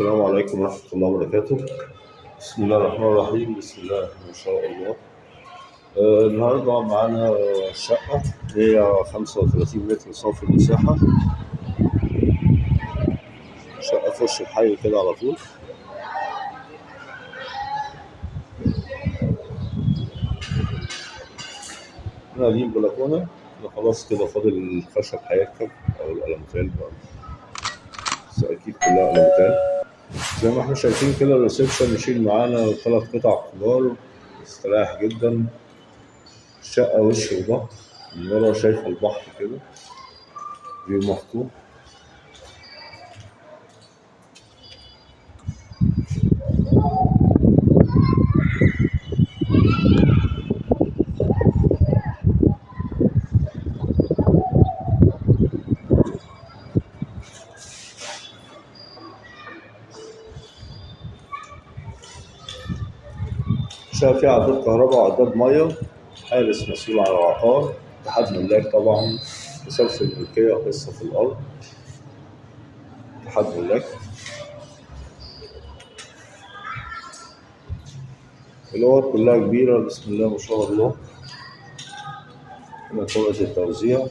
السلام عليكم ورحمة الله وبركاته. بسم الله الرحمن الرحيم. بسم الله ما شاء الله. النهاردة معانا شقة 135 متر صافي المساحة. شقة في وش الحي كده على طول. هنا دي البلكونة. خلاص كده فاضل الخشب هيركب أو الألموتال بقى. بس أكيد كلها ألموتال. زي ما احنا شايفين كده الريسبشن يشيل معانا 3 قطع كبار. مستريح جدا. الشقة وش وظهر. من ورا شايفة البحر كده. فيو مفتوح. الشقة فيها عداد كهرباء وعداد مية. حارس مسؤول عن العقار. اتحاد ملاك طبعا. تسلسل الملكية قصة في الأرض. اتحاد ملاك. الأوض كلها كبيرة بسم الله ما شاء الله. هنا طرقة التوزيع.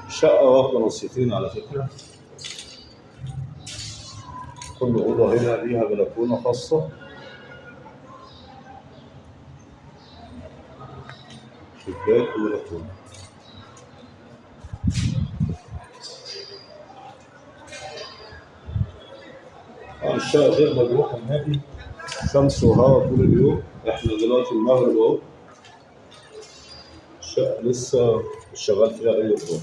الشقة واخدة نصيتين على فكرة. كل أوضة هنا ليها بلكونة خاصة. شباك وبلكونة. الشقة غير مجروحة نهائي. شمس وهواء طول اليوم. احنا دلوقتي المغرب اهو. الشقة لسه مش شغال فيها أي إضاءة.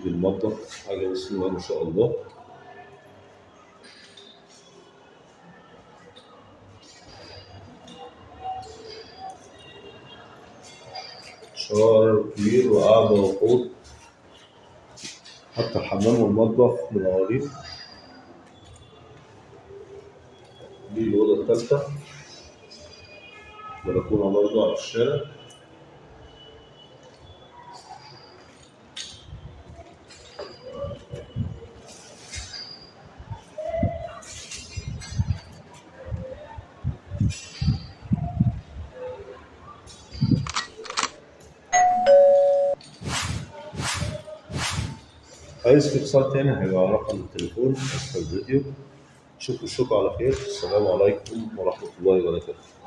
دي المطبخ حاجة بسم الله ما شاء الله. شاور كبير وقعدة وحوض. حتى الحمام والمطبخ منورين. دي الأوضة التالتة. بلكونة برضه على الشارع. عايز استفسار تاني هيبقى رقم التليفون أسفل الفيديو. شوفوا الشوق على خير. السلام عليكم ورحمة الله وبركاته.